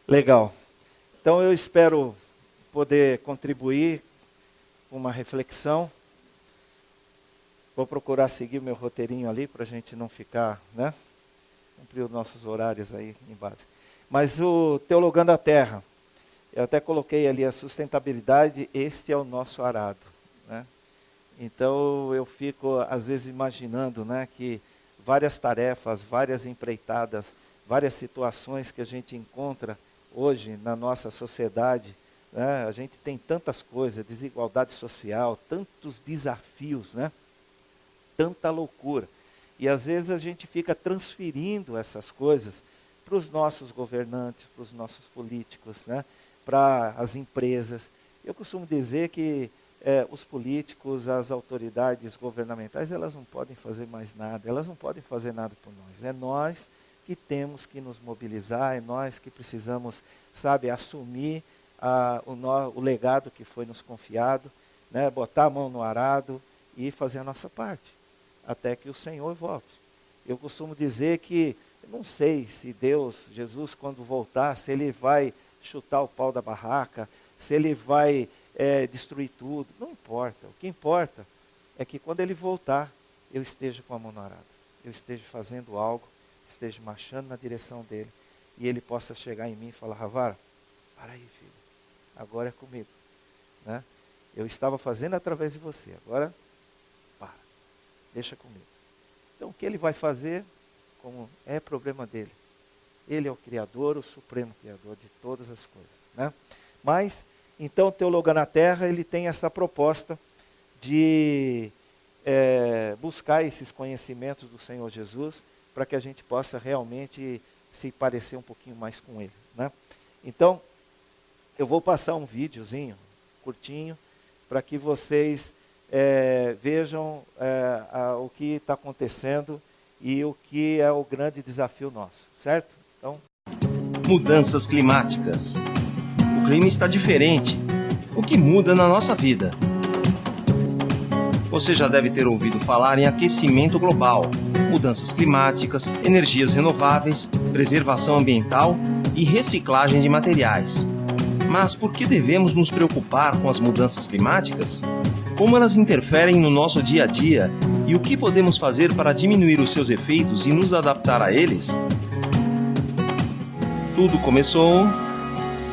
Legal. Então eu espero poder contribuir com uma reflexão. Vou procurar seguir meu roteirinho ali para a gente não ficar, né? Cumprir os nossos horários aí em base. Mas o Teologando a Terra, eu até coloquei ali a sustentabilidade, este é o nosso arado, né? Então eu fico às vezes imaginando, né, que várias tarefas, várias empreitadas, várias situações que a gente encontra hoje na nossa sociedade, né? A gente tem tantas coisas, desigualdade social, tantos desafios, né? Tanta loucura. E às vezes a gente fica transferindo essas coisas para os nossos governantes, para os nossos políticos, né? Para as empresas. Eu costumo dizer que os políticos, as autoridades governamentais, elas não podem fazer mais nada, elas não podem fazer nada por nós. É nós que temos que nos mobilizar, é nós que precisamos, sabe, assumir o legado que foi nos confiado, né? Botar a mão no arado e fazer a nossa parte, até que o Senhor volte. Eu costumo dizer que, não sei se Deus, Jesus, quando voltar, se Ele vai chutar o pau da barraca, se Ele vai destruir tudo, não importa. O que importa é que quando Ele voltar, eu esteja com a mão no arado, eu esteja fazendo algo, esteja marchando na direção dEle, e Ele possa chegar em mim e falar: Ravara, para aí, filho, agora é comigo, né? Eu estava fazendo através de você, agora para, deixa comigo. Então o que Ele vai fazer, como é problema dEle. Ele é o Criador, o Supremo Criador de todas as coisas, né? Mas, então, o Teologando a Terra, ele tem essa proposta de buscar esses conhecimentos do Senhor Jesus, para que a gente possa realmente se parecer um pouquinho mais com Ele, né? Então, eu vou passar um videozinho, curtinho, para que vocês vejam o que está acontecendo e o que é o grande desafio nosso, certo? Então... Mudanças climáticas. O clima está diferente. O que muda na nossa vida? Você já deve ter ouvido falar em aquecimento global, mudanças climáticas, energias renováveis, preservação ambiental e reciclagem de materiais. Mas por que devemos nos preocupar com as mudanças climáticas? Como elas interferem no nosso dia a dia e o que podemos fazer para diminuir os seus efeitos e nos adaptar a eles? Tudo começou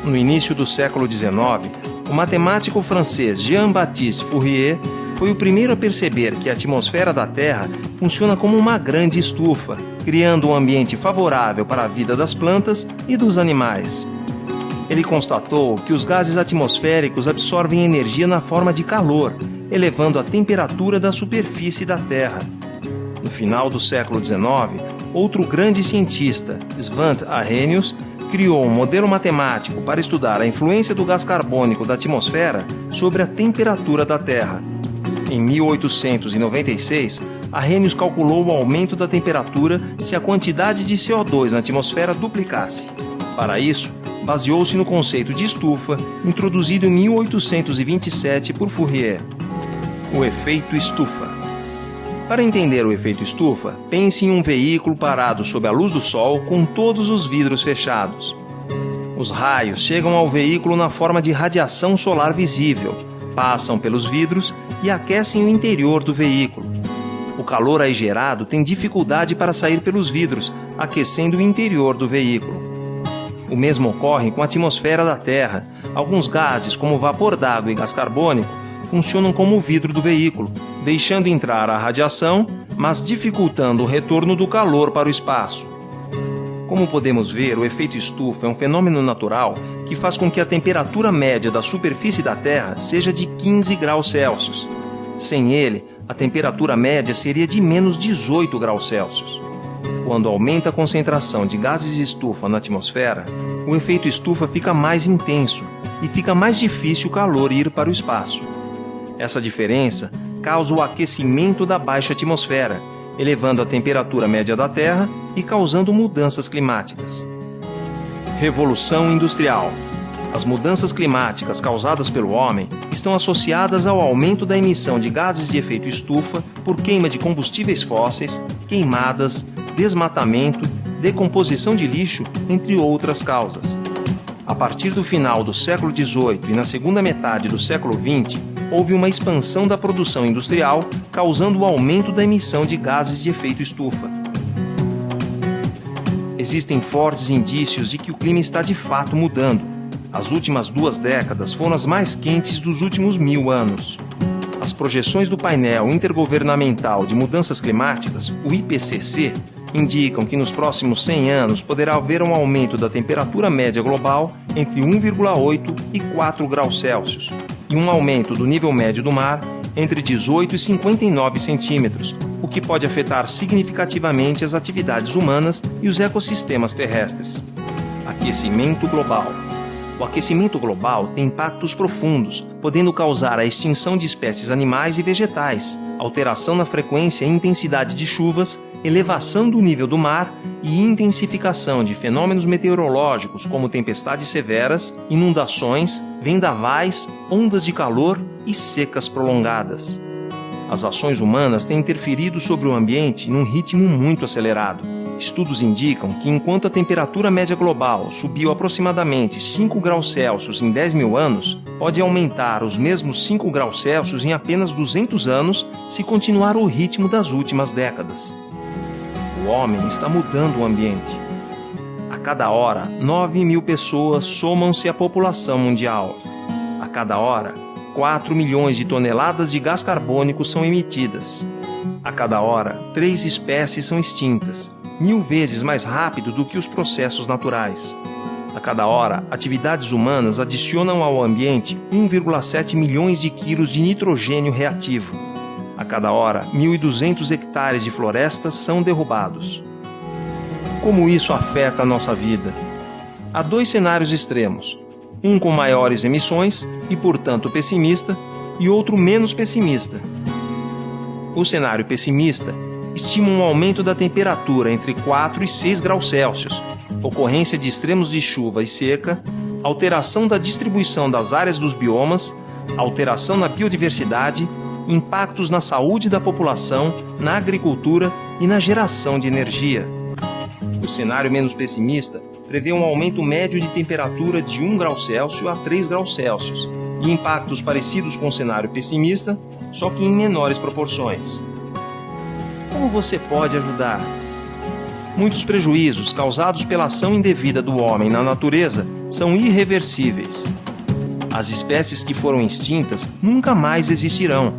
no início do século XIX. O matemático francês Jean-Baptiste Fourier foi o primeiro a perceber que a atmosfera da Terra funciona como uma grande estufa, criando um ambiente favorável para a vida das plantas e dos animais. Ele constatou que os gases atmosféricos absorvem energia na forma de calor, elevando a temperatura da superfície da Terra. No final do século XIX, outro grande cientista, Svante Arrhenius, criou um modelo matemático para estudar a influência do gás carbônico da atmosfera sobre a temperatura da Terra. Em 1896, Arrhenius calculou o aumento da temperatura se a quantidade de CO2 na atmosfera duplicasse. Para isso, baseou-se no conceito de estufa, introduzido em 1827 por Fourier. O efeito estufa. Para entender o efeito estufa, pense em um veículo parado sob a luz do sol com todos os vidros fechados. Os raios chegam ao veículo na forma de radiação solar visível, passam pelos vidros e aquecem o interior do veículo. O calor aí gerado tem dificuldade para sair pelos vidros, aquecendo o interior do veículo. O mesmo ocorre com a atmosfera da Terra. Alguns gases, como vapor d'água e gás carbônico, funcionam como o vidro do veículo, deixando entrar a radiação, mas dificultando o retorno do calor para o espaço. Como podemos ver, o efeito estufa é um fenômeno natural que faz com que a temperatura média da superfície da Terra seja de 15 graus Celsius. Sem ele, a temperatura média seria de menos 18 graus Celsius. Quando aumenta a concentração de gases estufa na atmosfera, o efeito estufa fica mais intenso e fica mais difícil o calor ir para o espaço. Essa diferença causa o aquecimento da baixa atmosfera, elevando a temperatura média da Terra e causando mudanças climáticas. Revolução Industrial. As mudanças climáticas causadas pelo homem estão associadas ao aumento da emissão de gases de efeito estufa por queima de combustíveis fósseis, queimadas, desmatamento, decomposição de lixo, entre outras causas. A partir do final do século XVIII e na segunda metade do século XX, houve uma expansão da produção industrial, causando o aumento da emissão de gases de efeito estufa. Existem fortes indícios de que o clima está de fato mudando. As últimas 2 décadas foram as mais quentes dos últimos 1000 anos. As projeções do Painel Intergovernamental de Mudanças Climáticas, o IPCC, indicam que nos próximos 100 anos poderá haver um aumento da temperatura média global entre 1,8 e 4 graus Celsius e um aumento do nível médio do mar entre 18 e 59 centímetros, o que pode afetar significativamente as atividades humanas e os ecossistemas terrestres. Aquecimento global. O aquecimento global tem impactos profundos, podendo causar a extinção de espécies animais e vegetais, alteração na frequência e intensidade de chuvas, elevação do nível do mar e intensificação de fenômenos meteorológicos como tempestades severas, inundações, vendavais, ondas de calor e secas prolongadas. As ações humanas têm interferido sobre o ambiente num ritmo muito acelerado. Estudos indicam que enquanto a temperatura média global subiu aproximadamente 5 graus Celsius em 10.000 anos, pode aumentar os mesmos 5 graus Celsius em apenas 200 anos se continuar o ritmo das últimas décadas. O homem está mudando o ambiente. A cada hora, 9.000 pessoas somam-se à população mundial. A cada hora, 4 milhões de toneladas de gás carbônico são emitidas. A cada hora, 3 espécies são extintas, 1000 vezes mais rápido do que os processos naturais. A cada hora, atividades humanas adicionam ao ambiente 1,7 milhões de quilos de nitrogênio reativo. A cada hora, 1.200 hectares de florestas são derrubados. Como isso afeta a nossa vida? Há 2 cenários extremos, um com maiores emissões e, portanto, pessimista, e outro menos pessimista. O cenário pessimista estima um aumento da temperatura entre 4 e 6 graus Celsius, ocorrência de extremos de chuva e seca, alteração da distribuição das áreas dos biomas, alteração na biodiversidade, impactos na saúde da população, na agricultura e na geração de energia. O cenário menos pessimista prevê um aumento médio de temperatura de 1 grau Celsius a 3 graus Celsius e impactos parecidos com o cenário pessimista, só que em menores proporções. Como você pode ajudar? Muitos prejuízos causados pela ação indevida do homem na natureza são irreversíveis. As espécies que foram extintas nunca mais existirão,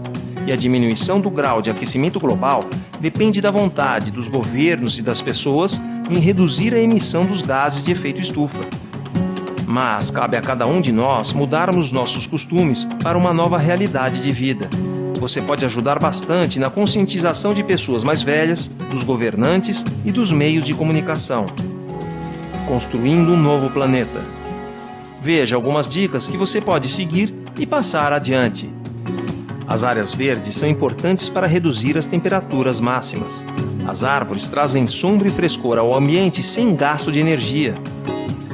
e a diminuição do grau de aquecimento global depende da vontade dos governos e das pessoas em reduzir a emissão dos gases de efeito estufa. Mas cabe a cada um de nós mudarmos nossos costumes para uma nova realidade de vida. Você pode ajudar bastante na conscientização de pessoas mais velhas, dos governantes e dos meios de comunicação. Construindo um novo planeta. Veja algumas dicas que você pode seguir e passar adiante. As áreas verdes são importantes para reduzir as temperaturas máximas. As árvores trazem sombra e frescor ao ambiente sem gasto de energia.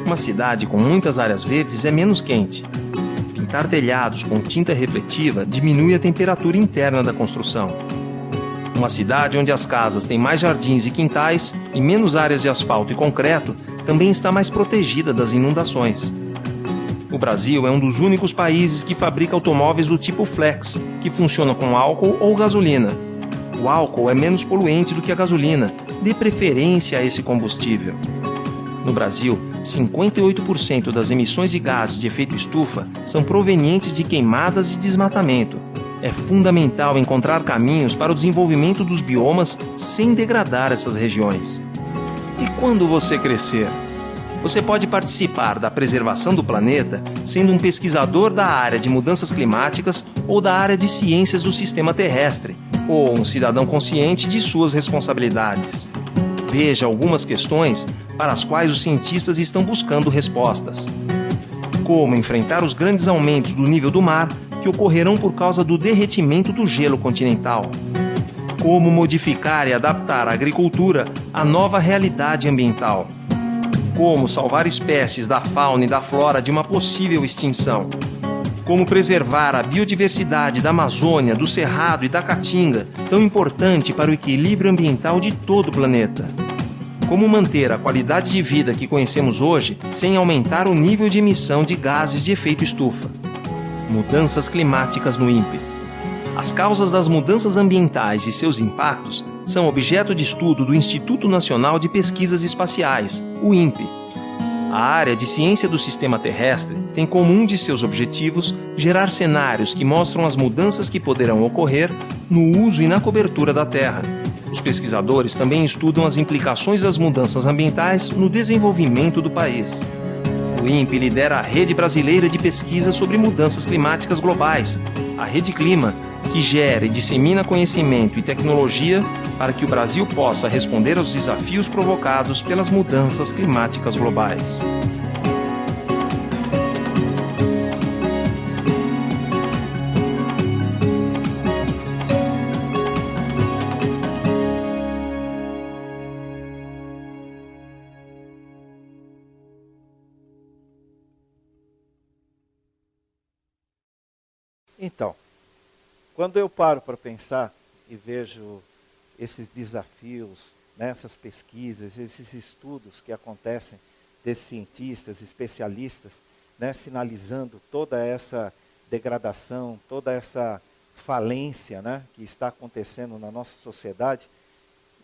Uma cidade com muitas áreas verdes é menos quente. Pintar telhados com tinta refletiva diminui a temperatura interna da construção. Uma cidade onde as casas têm mais jardins e quintais e menos áreas de asfalto e concreto também está mais protegida das inundações. O Brasil é um dos únicos países que fabrica automóveis do tipo flex, que funcionam com álcool ou gasolina. O álcool é menos poluente do que a gasolina, dê preferência a esse combustível. No Brasil, 58% das emissões de gases de efeito estufa são provenientes de queimadas e desmatamento. É fundamental encontrar caminhos para o desenvolvimento dos biomas sem degradar essas regiões. E quando você crescer? Você pode participar da preservação do planeta sendo um pesquisador da área de mudanças climáticas ou da área de ciências do sistema terrestre, ou um cidadão consciente de suas responsabilidades. Veja algumas questões para as quais os cientistas estão buscando respostas. Como enfrentar os grandes aumentos do nível do mar que ocorrerão por causa do derretimento do gelo continental? Como modificar e adaptar a agricultura à nova realidade ambiental? Como salvar espécies da fauna e da flora de uma possível extinção? Como preservar a biodiversidade da Amazônia, do Cerrado e da Caatinga, tão importante para o equilíbrio ambiental de todo o planeta? como manter a qualidade de vida que conhecemos hoje sem aumentar o nível de emissão de gases de efeito estufa. Mudanças climáticas no INPE. As causas das mudanças ambientais e seus impactos são objeto de estudo do Instituto Nacional de Pesquisas Espaciais, o INPE. A área de ciência do sistema terrestre tem como um de seus objetivos gerar cenários que mostram as mudanças que poderão ocorrer no uso e na cobertura da Terra. Os pesquisadores também estudam as implicações das mudanças ambientais no desenvolvimento do país. O INPE lidera a Rede Brasileira de Pesquisa sobre Mudanças Climáticas Globais, a Rede Clima, que gera e dissemina conhecimento e tecnologia para que o Brasil possa responder aos desafios provocados pelas mudanças climáticas globais. Então, quando eu paro para pensar e vejo esses desafios, né, essas pesquisas, esses estudos que acontecem desses cientistas, especialistas, né, sinalizando toda essa degradação, toda essa falência, né, que está acontecendo na nossa sociedade,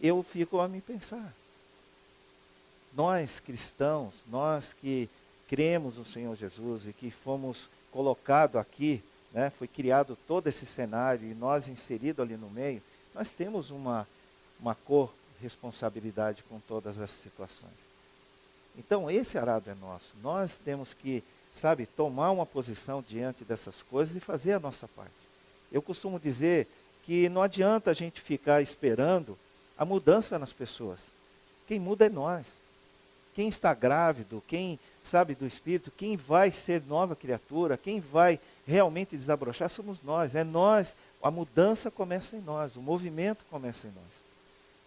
eu fico a me pensar. Nós cristãos, nós que cremos no Senhor Jesus e que fomos colocados aqui, né, foi criado todo esse cenário e nós inseridos ali no meio, nós temos uma corresponsabilidade com todas essas situações. Então esse arado é nosso. Nós temos que, tomar uma posição diante dessas coisas e fazer a nossa parte. Eu costumo dizer que não adianta a gente ficar esperando a mudança nas pessoas. Quem muda é nós. Quem está grávido, quem sabe do Espírito, quem vai ser nova criatura, quem vai realmente desabrochar somos nós. É nós, a mudança começa em nós, o movimento começa em nós.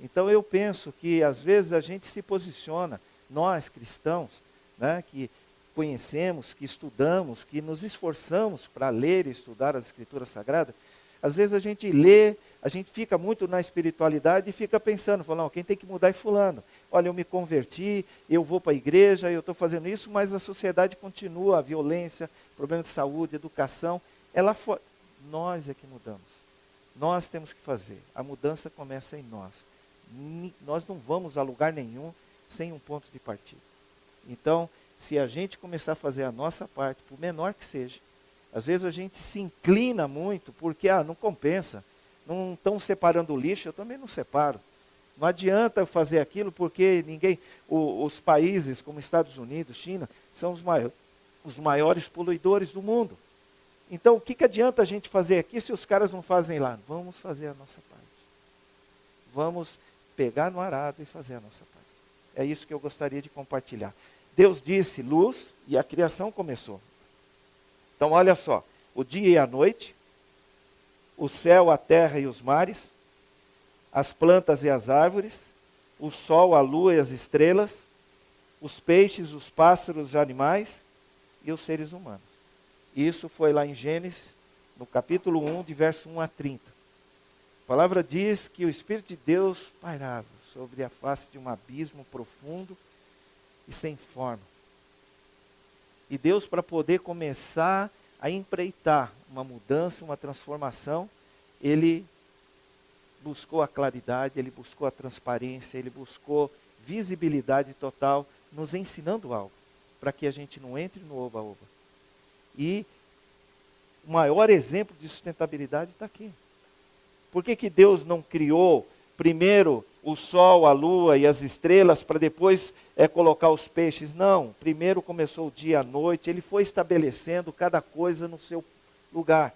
Então eu penso que às vezes a gente se posiciona, nós cristãos, né, que conhecemos, que estudamos, que nos esforçamos para ler e estudar as Escrituras Sagradas, às vezes a gente lê, a gente fica muito na espiritualidade e fica pensando, falando, quem tem que mudar é fulano. Olha, eu me converti, eu vou para a igreja, eu estou fazendo isso, mas a sociedade continua, a violência, problema de saúde, educação, nós é que mudamos. Nós temos que fazer. A mudança começa em nós. Nós não vamos a lugar nenhum sem um ponto de partida. Então, se a gente começar a fazer a nossa parte, por menor que seja, às vezes a gente se inclina muito porque, não compensa. Não estão separando o lixo, eu também não separo. Não adianta fazer aquilo porque os países como Estados Unidos, China, são os maiores poluidores do mundo. Então, o que adianta a gente fazer aqui se os caras não fazem lá? Vamos fazer a nossa parte. Vamos pegar no arado e fazer a nossa parte. É isso que eu gostaria de compartilhar. Deus disse luz e a criação começou. Então, olha só, o dia e a noite, o céu, a terra e os mares, as plantas e as árvores, o sol, a lua e as estrelas, os peixes, os pássaros, os animais e os seres humanos. Isso foi lá em Gênesis, no capítulo 1, de verso 1 a 30. A palavra diz que o Espírito de Deus pairava sobre a face de um abismo profundo e sem forma. E Deus, para poder começar a empreitar uma mudança, uma transformação, Ele buscou a claridade, Ele buscou a transparência, Ele buscou visibilidade total, nos ensinando algo, para que a gente não entre no oba-oba. E o maior exemplo de sustentabilidade está aqui. Por que Deus não criou primeiro o sol, a lua e as estrelas, para depois colocar os peixes? Não, primeiro começou o dia, a noite, Ele foi estabelecendo cada coisa no seu lugar.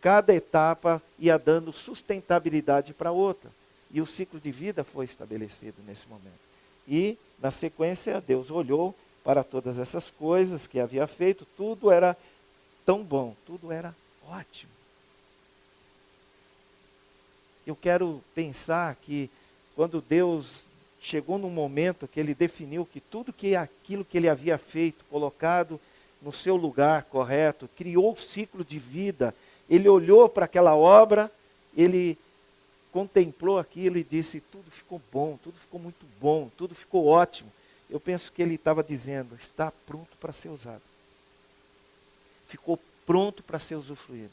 Cada etapa ia dando sustentabilidade para outra. E o ciclo de vida foi estabelecido nesse momento. E, na sequência, Deus olhou para todas essas coisas que havia feito, tudo era tão bom, tudo era ótimo. Eu quero pensar que quando Deus chegou num momento que Ele definiu que tudo que aquilo que Ele havia feito, colocado no seu lugar correto, criou o ciclo de vida, Ele olhou para aquela obra, Ele contemplou aquilo e disse, tudo ficou bom, tudo ficou muito bom, tudo ficou ótimo. Eu penso que ele estava dizendo, está pronto para ser usado. Ficou pronto para ser usufruído.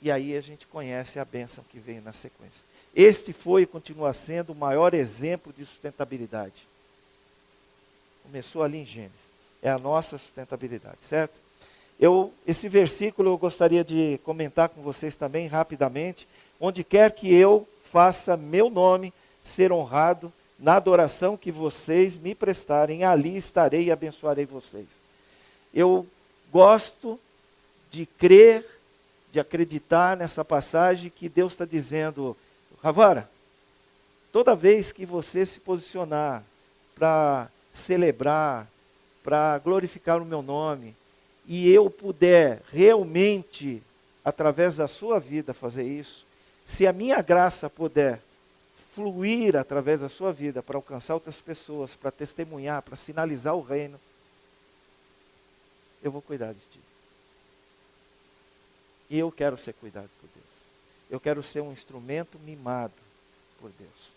E aí a gente conhece a bênção que veio na sequência. Este foi e continua sendo o maior exemplo de sustentabilidade. Começou ali em Gênesis. É a nossa sustentabilidade, certo? Esse versículo eu gostaria de comentar com vocês também rapidamente. Onde quer que eu faça meu nome ser honrado, na adoração que vocês me prestarem, ali estarei e abençoarei vocês. Eu gosto de crer, de acreditar nessa passagem que Deus está dizendo, Ravara, toda vez que você se posicionar para celebrar, para glorificar o meu nome, e eu puder realmente, através da sua vida, fazer isso, se a minha graça puder fluir através da sua vida para alcançar outras pessoas, para testemunhar, para sinalizar o reino, eu vou cuidar de ti. E eu quero ser cuidado por Deus. Eu quero ser um instrumento mimado por Deus.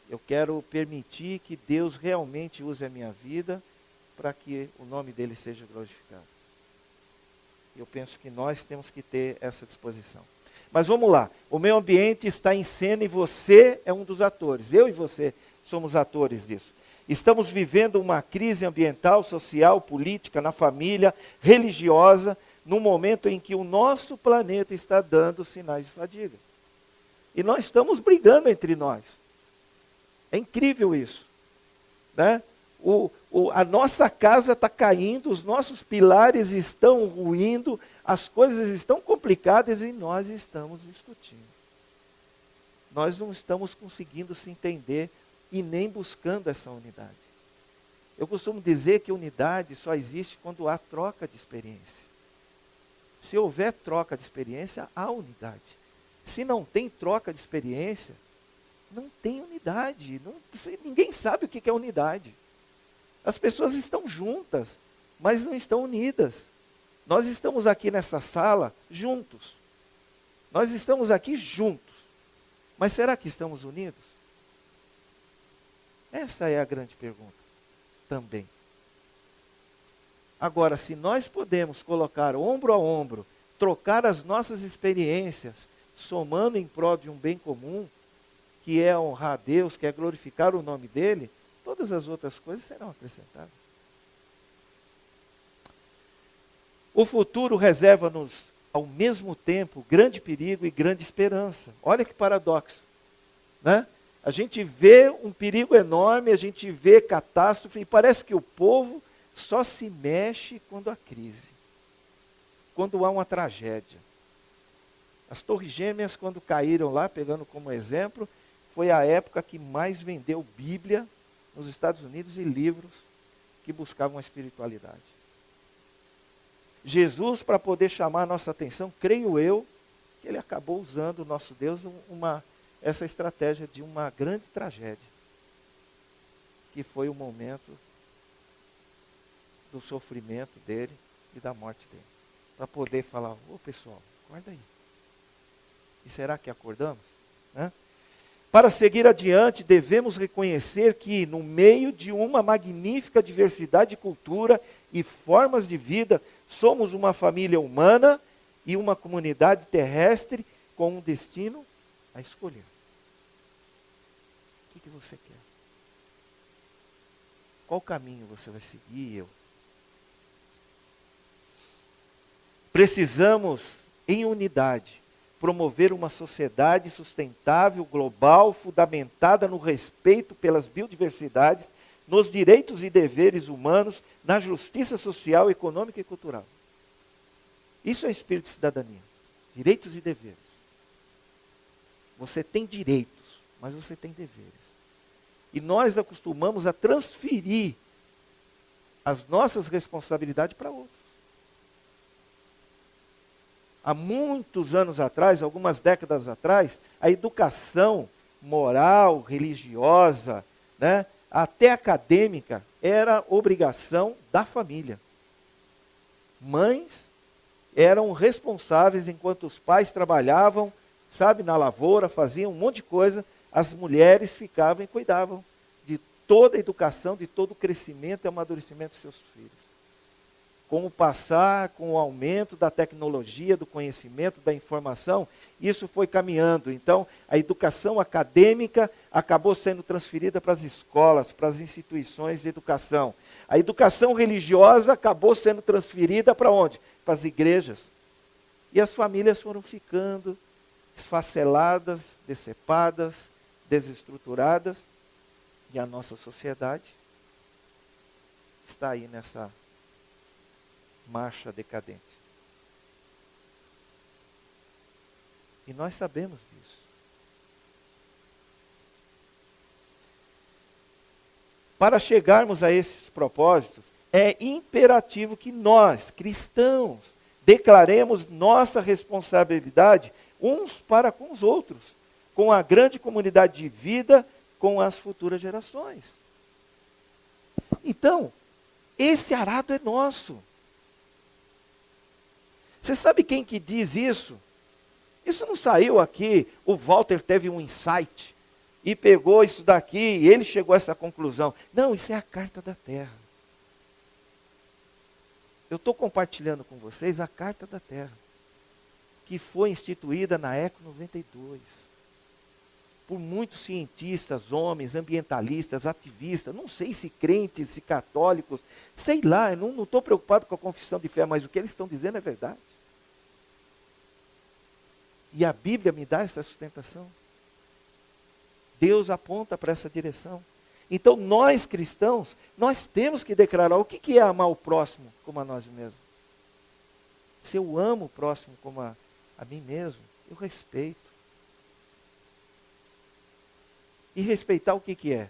Eu quero permitir que Deus realmente use a minha vida para que o nome dele seja glorificado. Eu penso que nós temos que ter essa disposição. Mas vamos lá, o meio ambiente está em cena e você é um dos atores. Eu e você somos atores disso. Estamos vivendo uma crise ambiental, social, política, na família, religiosa, num momento em que o nosso planeta está dando sinais de fadiga. E nós estamos brigando entre nós. É incrível isso, né? A nossa casa está caindo, os nossos pilares estão ruindo, as coisas estão complicadas e nós estamos discutindo. Nós não estamos conseguindo se entender e nem buscando essa unidade. Eu costumo dizer que unidade só existe quando há troca de experiência. Se houver troca de experiência, há unidade. Se não tem troca de experiência, não tem unidade. Ninguém sabe o que é unidade. As pessoas estão juntas, mas não estão unidas. Nós estamos aqui nessa sala juntos. Nós estamos aqui juntos. Mas será que estamos unidos? Essa é a grande pergunta também. Agora, se nós podemos colocar ombro a ombro, trocar as nossas experiências, somando em prol de um bem comum, que é honrar a Deus, que é glorificar o nome dele, todas as outras coisas serão acrescentadas. O futuro reserva-nos, ao mesmo tempo, grande perigo e grande esperança. Olha que paradoxo, né? A gente vê um perigo enorme, a gente vê catástrofe, e parece que o povo só se mexe quando há crise, quando há uma tragédia. As Torres Gêmeas, quando caíram lá, pegando como exemplo, foi a época que mais vendeu Bíblia nos Estados Unidos e livros que buscavam a espiritualidade. Jesus, para poder chamar a nossa atenção, creio eu, que ele acabou usando, o nosso Deus, essa estratégia de uma grande tragédia, que foi o momento do sofrimento dele e da morte dele. Para poder falar, ô pessoal, acorda aí. E será que acordamos? Né? Para seguir adiante, devemos reconhecer que, no meio de uma magnífica diversidade de cultura e formas de vida, somos uma família humana e uma comunidade terrestre com um destino a escolher. O que você quer? Qual caminho você vai seguir? Precisamos, em unidade, promover uma sociedade sustentável, global, fundamentada no respeito pelas biodiversidades, nos direitos e deveres humanos, na justiça social, econômica e cultural. Isso é espírito de cidadania. Direitos e deveres. Você tem direitos, mas você tem deveres. E nós acostumamos a transferir as nossas responsabilidades para outros. Há muitos anos atrás, algumas décadas atrás, a educação moral, religiosa, né, até acadêmica, era obrigação da família. Mães eram responsáveis, enquanto os pais trabalhavam sabe, na lavoura, faziam um monte de coisa, as mulheres ficavam e cuidavam de toda a educação, de todo o crescimento e amadurecimento dos seus filhos. Com o passar, com o aumento da tecnologia, do conhecimento, da informação, isso foi caminhando. Então, a educação acadêmica acabou sendo transferida para as escolas, para as instituições de educação. A educação religiosa acabou sendo transferida para onde? Para as igrejas. E as famílias foram ficando esfaceladas, decepadas, desestruturadas. E a nossa sociedade está aí nessa marcha decadente. E nós sabemos disso. Para chegarmos a esses propósitos, é imperativo que nós, cristãos, declaremos nossa responsabilidade uns para com os outros, com a grande comunidade de vida, com as futuras gerações. Então, esse arado é nosso. Você sabe quem que diz isso? Isso não saiu aqui, o Walter teve um insight e pegou isso daqui e ele chegou a essa conclusão. Não, isso é a Carta da Terra. Eu estou compartilhando com vocês a Carta da Terra, que foi instituída na ECO 92. Por muitos cientistas, homens, ambientalistas, ativistas, não sei se crentes, se católicos, sei lá, eu não estou preocupado com a confissão de fé, mas o que eles estão dizendo é verdade. E a Bíblia me dá essa sustentação. Deus aponta para essa direção. Então nós cristãos, nós temos que declarar o que é amar o próximo como a nós mesmos. Se eu amo o próximo como a mim mesmo, eu respeito. E respeitar o que é?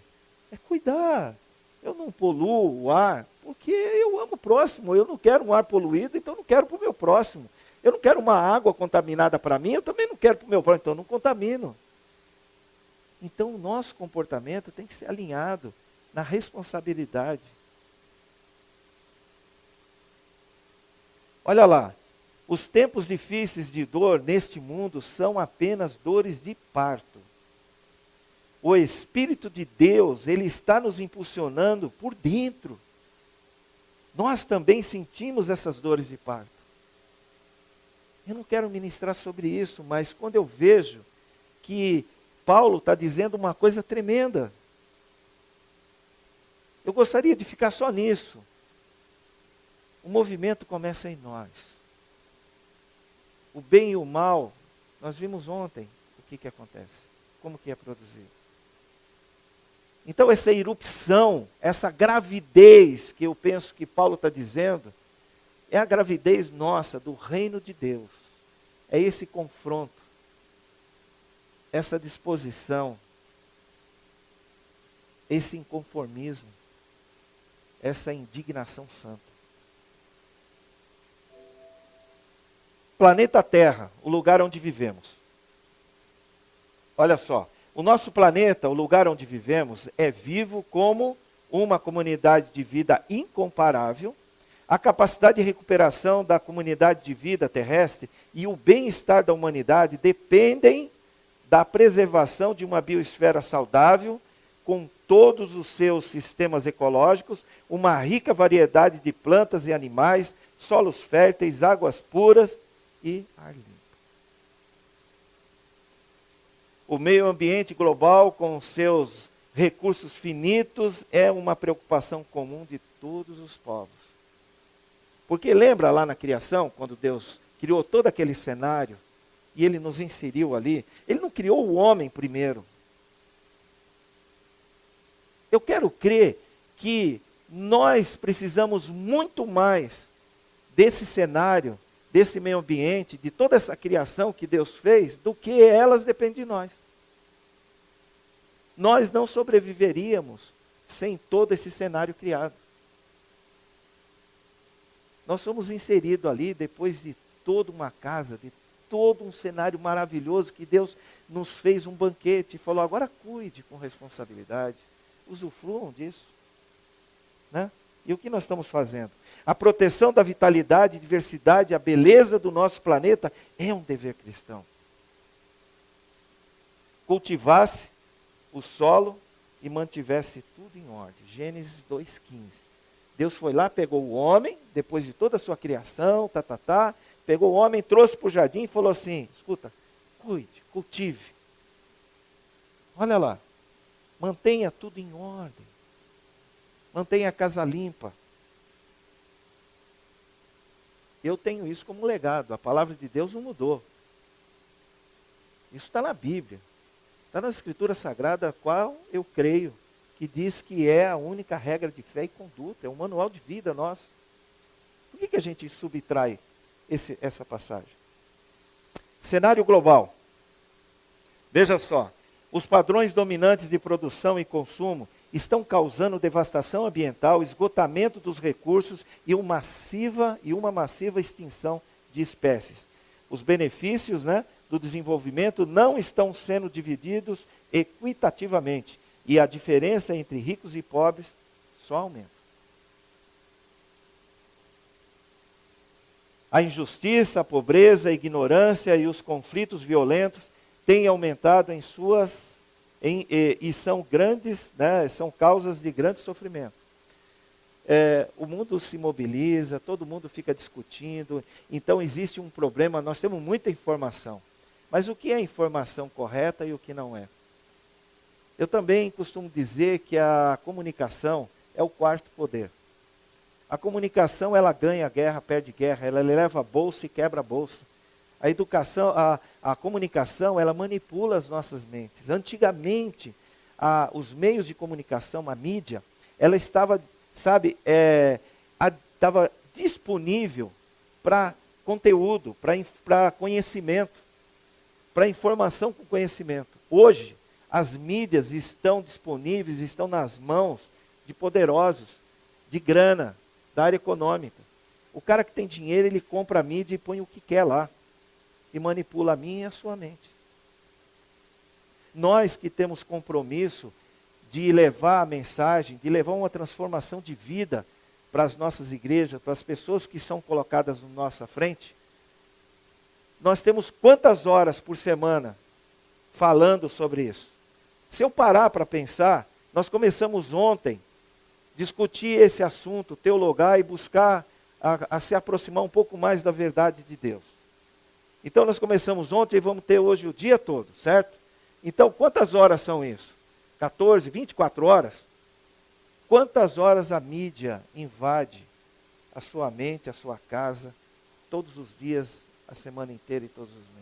É cuidar. Eu não poluo o ar, porque eu amo o próximo. Eu não quero um ar poluído, então eu não quero para o meu próximo. Eu não quero uma água contaminada para mim, eu também não quero para o meu próximo, então eu não contamino. Então o nosso comportamento tem que ser alinhado na responsabilidade. Olha lá, os tempos difíceis de dor neste mundo são apenas dores de parto. O Espírito de Deus, Ele está nos impulsionando por dentro. Nós também sentimos essas dores de parto. Eu não quero ministrar sobre isso, mas quando eu vejo que Paulo está dizendo uma coisa tremenda, eu gostaria de ficar só nisso. O movimento começa em nós. O bem e o mal, nós vimos ontem o que acontece, como que é produzido. Então essa erupção, essa gravidez que eu penso que Paulo está dizendo, é a gravidez nossa, do reino de Deus. É esse confronto, essa disposição, esse inconformismo, essa indignação santa. Planeta Terra, o lugar onde vivemos. Olha só, o nosso planeta, o lugar onde vivemos, é vivo como uma comunidade de vida incomparável. A capacidade de recuperação da comunidade de vida terrestre e o bem-estar da humanidade dependem da preservação de uma biosfera saudável, com todos os seus sistemas ecológicos, uma rica variedade de plantas e animais, solos férteis, águas puras e ar limpo. O meio ambiente global, com seus recursos finitos, é uma preocupação comum de todos os povos. Porque lembra lá na criação, quando Deus criou todo aquele cenário, e Ele nos inseriu ali, Ele não criou o homem primeiro. Eu quero crer que nós precisamos muito mais desse cenário, desse meio ambiente, de toda essa criação que Deus fez, do que elas dependem de nós. Nós não sobreviveríamos sem todo esse cenário criado. Nós somos inseridos ali depois de toda uma casa, de todo um cenário maravilhoso que Deus nos fez um banquete e falou, agora cuide com responsabilidade, usufruam disso. Né? E o que nós estamos fazendo? A proteção da vitalidade, diversidade, a beleza do nosso planeta é um dever cristão. cultivasse o solo e mantivesse tudo em ordem. Gênesis 2:15. Deus foi lá, pegou o homem, depois de toda a sua criação, pegou o homem, trouxe para o jardim e falou assim, escuta, cuide, cultive. Olha lá, mantenha tudo em ordem. Mantenha a casa limpa. Eu tenho isso como legado, a palavra de Deus não mudou. Isso está na Bíblia, está na Escritura Sagrada, a qual eu creio, que diz que é a única regra de fé e conduta, é um manual de vida nosso. Por que a gente subtrai essa passagem? Cenário global. Veja só, os padrões dominantes de produção e consumo estão causando devastação ambiental, esgotamento dos recursos e uma massiva extinção de espécies. Os benefícios, do desenvolvimento não estão sendo divididos equitativamente. E a diferença entre ricos e pobres só aumenta. A injustiça, a pobreza, a ignorância e os conflitos violentos têm aumentado e são grandes, são causas de grande sofrimento. O mundo se mobiliza, todo mundo fica discutindo, então existe um problema, nós temos muita informação. Mas o que é informação correta e o que não é? Eu também costumo dizer que a comunicação é o quarto poder. A comunicação, ela ganha guerra, perde guerra, ela leva a bolsa e quebra a bolsa. A educação, a comunicação, ela manipula as nossas mentes. Antigamente, os meios de comunicação, a mídia, ela estava, estava disponível para conteúdo, para conhecimento, para informação com conhecimento. Hoje, as mídias estão disponíveis, estão nas mãos de poderosos, de grana, da área econômica. O cara que tem dinheiro, ele compra a mídia e põe o que quer lá. E manipula a minha e a sua mente. Nós que temos compromisso de levar a mensagem, de levar uma transformação de vida para as nossas igrejas, para as pessoas que são colocadas na nossa frente, nós temos quantas horas por semana falando sobre isso? Se eu parar para pensar, nós começamos ontem a discutir esse assunto, teologar e buscar a se aproximar um pouco mais da verdade de Deus. Então nós começamos ontem e vamos ter hoje o dia todo, certo? Então quantas horas são isso? 14, 24 horas? Quantas horas a mídia invade a sua mente, a sua casa, todos os dias, a semana inteira e todos os meses?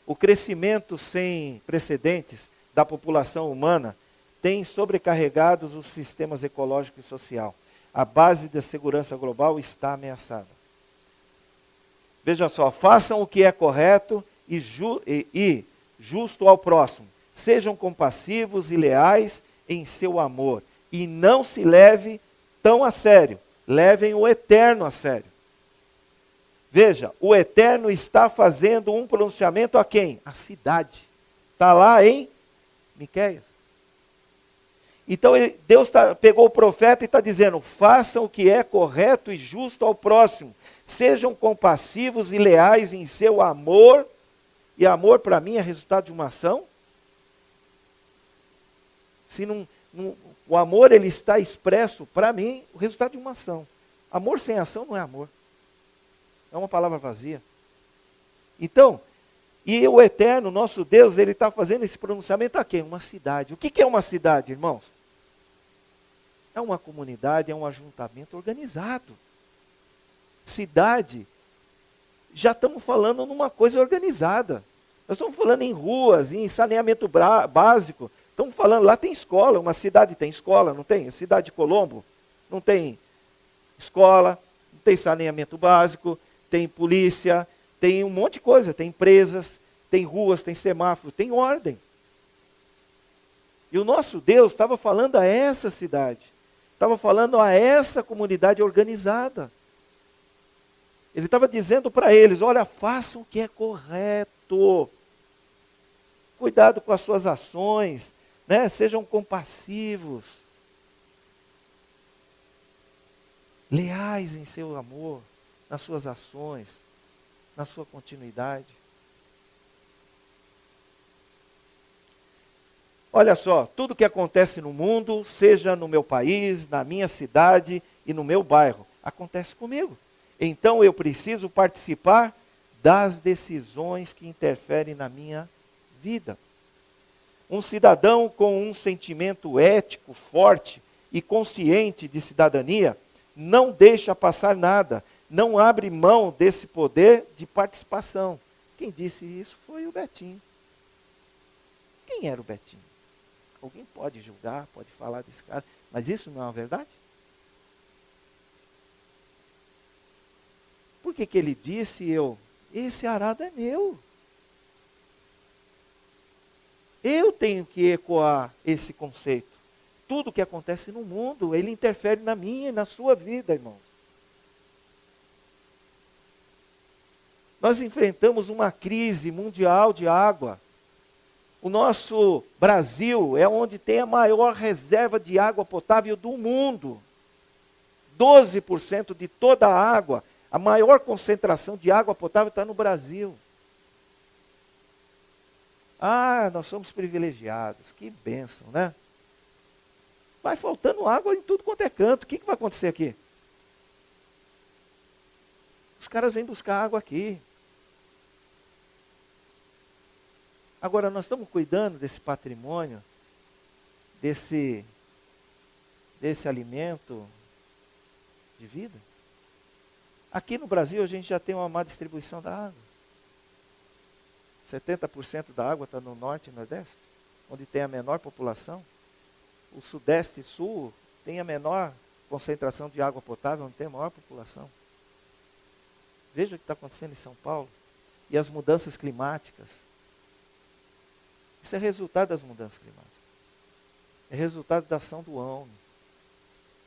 O crescimento sem precedentes da população humana tem sobrecarregado os sistemas ecológico e social. A base da segurança global está ameaçada. Veja só, façam o que é correto e justo ao próximo. Sejam compassivos e leais em seu amor. E não se leve tão a sério. Levem o eterno a sério. Veja, o Eterno está fazendo um pronunciamento a quem? A cidade. Está lá em Miqueias. Então Deus pegou o profeta e está dizendo, façam o que é correto e justo ao próximo. Sejam compassivos e leais em seu amor. E amor para mim é resultado de uma ação. Se o amor ele está expresso para mim, o resultado de uma ação. Amor sem ação não é amor. É uma palavra vazia. Então, e o Eterno, nosso Deus, ele está fazendo esse pronunciamento a quem? Uma cidade. O que é uma cidade, irmãos? É uma comunidade, é um ajuntamento organizado. Cidade, já estamos falando numa coisa organizada. Nós estamos falando em ruas, em saneamento básico. Estamos falando, lá tem escola, uma cidade tem escola, não tem? A cidade de Colombo não tem escola, não tem saneamento básico, tem polícia, tem um monte de coisa, tem empresas, tem ruas, tem semáforo, tem ordem. E o nosso Deus estava falando a essa cidade, estava falando a essa comunidade organizada. Ele estava dizendo para eles, olha, façam o que é correto. Cuidado com as suas ações, sejam compassivos. Leais em seu amor. nas suas ações, na sua continuidade. Olha só, tudo que acontece no mundo, seja no meu país, na minha cidade e no meu bairro, acontece comigo. Então eu preciso participar das decisões que interferem na minha vida. Um cidadão com um sentimento ético forte e consciente de cidadania não deixa passar nada, não abre mão desse poder de participação. Quem disse isso foi o Betinho. Quem era o Betinho? Alguém pode julgar, pode falar desse cara, mas isso não é uma verdade? Por que que ele disse esse arado é meu? Eu tenho que ecoar esse conceito. Tudo que acontece no mundo, ele interfere na minha e na sua vida, irmãos. Nós enfrentamos uma crise mundial de água. O nosso Brasil é onde tem a maior reserva de água potável do mundo. 12% de toda a água, a maior concentração de água potável está no Brasil. Ah, nós somos privilegiados, que bênção, né? Vai faltando água em tudo quanto é canto, o que vai acontecer aqui? Os caras vêm buscar água aqui. Agora, nós estamos cuidando desse patrimônio, desse alimento de vida? Aqui no Brasil, a gente já tem uma má distribuição da água. 70% da água está no norte e nordeste, onde tem a menor população. O sudeste e sul tem a menor concentração de água potável, onde tem a maior população. Veja o que está acontecendo em São Paulo. E as mudanças climáticas. Isso é resultado das mudanças climáticas. É resultado da ação do homem.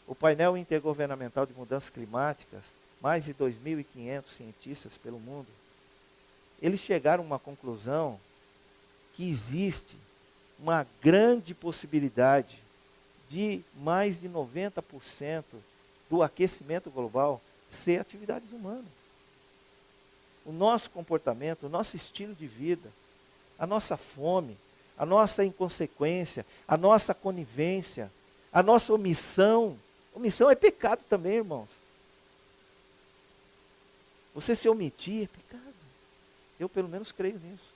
O painel intergovernamental de mudanças climáticas, mais de 2.500 cientistas pelo mundo, eles chegaram a uma conclusão que existe uma grande possibilidade de mais de 90% do aquecimento global ser atividades humanas. O nosso comportamento, o nosso estilo de vida, a nossa fome, a nossa inconsequência, a nossa conivência, a nossa omissão. Omissão é pecado também, irmãos. Você se omitir é pecado. Eu pelo menos creio nisso.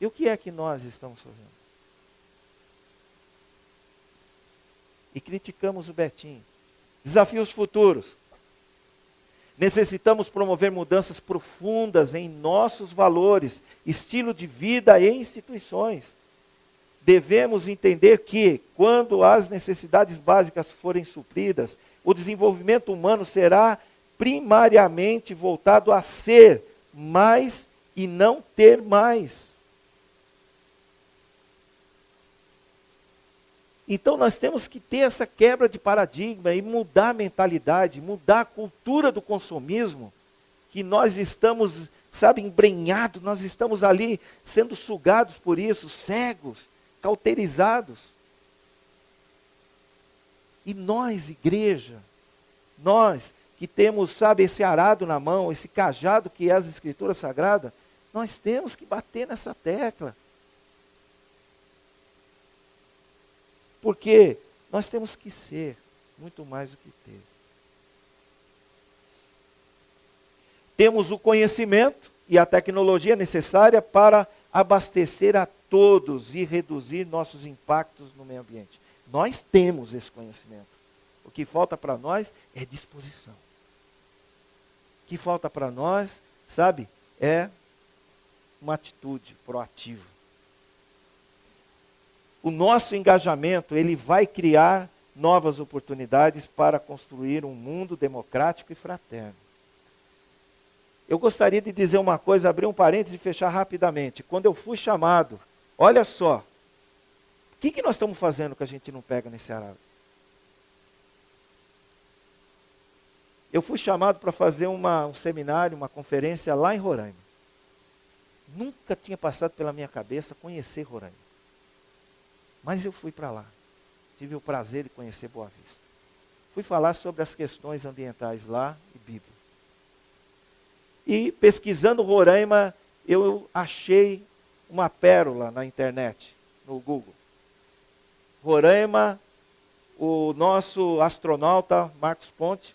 E o que é que nós estamos fazendo? E criticamos o Betinho. Desafios futuros. Necessitamos promover mudanças profundas em nossos valores, estilo de vida e instituições. Devemos entender que, quando as necessidades básicas forem supridas, o desenvolvimento humano será primariamente voltado a ser mais e não ter mais. Então nós temos que ter essa quebra de paradigma e mudar a mentalidade, mudar a cultura do consumismo, que nós estamos, embrenhados, nós estamos ali sendo sugados por isso, cegos, cauterizados. E nós, igreja, nós que temos, esse arado na mão, esse cajado que é as Escrituras Sagradas, nós temos que bater nessa tecla. Porque nós temos que ser muito mais do que ter. Temos o conhecimento e a tecnologia necessária para abastecer a todos e reduzir nossos impactos no meio ambiente. Nós temos esse conhecimento. O que falta para nós é disposição. O que falta para nós, é uma atitude proativa. O nosso engajamento, ele vai criar novas oportunidades para construir um mundo democrático e fraterno. Eu gostaria de dizer uma coisa, abrir um parênteses e fechar rapidamente. Quando eu fui chamado, olha só, o que nós estamos fazendo que a gente não pega nesse arado? Eu fui chamado para fazer um seminário, uma conferência lá em Roraima. Nunca tinha passado pela minha cabeça conhecer Roraima. Mas eu fui para lá. Tive o prazer de conhecer Boa Vista. Fui falar sobre as questões ambientais lá e Bíblia. E pesquisando Roraima, eu achei uma pérola na internet, no Google. Roraima, o nosso astronauta Marcos Ponte,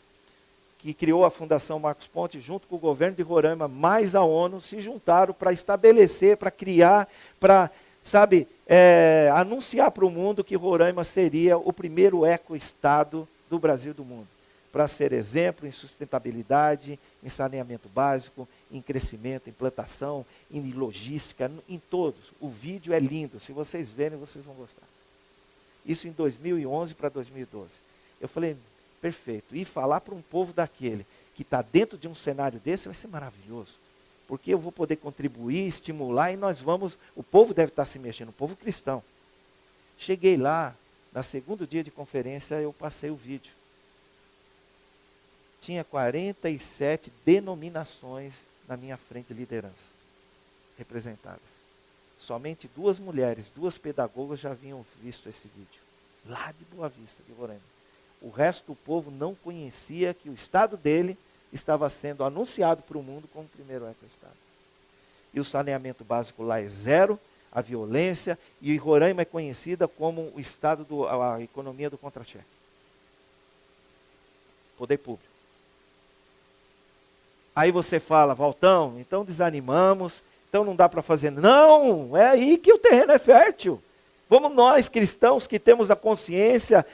que criou a Fundação Marcos Ponte, junto com o governo de Roraima, mais a ONU, se juntaram para estabelecer, para criar, para, anunciar para o mundo que Roraima seria o primeiro ecoestado do Brasil e do mundo. Para ser exemplo em sustentabilidade, em saneamento básico, em crescimento, em plantação, em logística, em todos. O vídeo é lindo, se vocês verem, vocês vão gostar. Isso em 2011 para 2012. Eu falei, perfeito. E falar para um povo daquele que está dentro de um cenário desse vai ser maravilhoso. Porque eu vou poder contribuir, estimular e nós vamos... O povo deve estar se mexendo, o povo cristão. Cheguei lá, no segundo dia de conferência, eu passei o vídeo. Tinha 47 denominações na minha frente de liderança, representadas. Somente 2 mulheres, 2 pedagogas já haviam visto esse vídeo. Lá de Boa Vista, de Roraima. O resto do povo não conhecia que o estado dele estava sendo anunciado para o mundo como o primeiro ecoestado. E o saneamento básico lá é zero, a violência, e Roraima é conhecida como o estado a economia do contra-cheque. Poder público. Aí você fala, Valtão, então desanimamos, então não dá para fazer. Não, é aí que o terreno é fértil. Vamos nós, cristãos, que temos a consciência,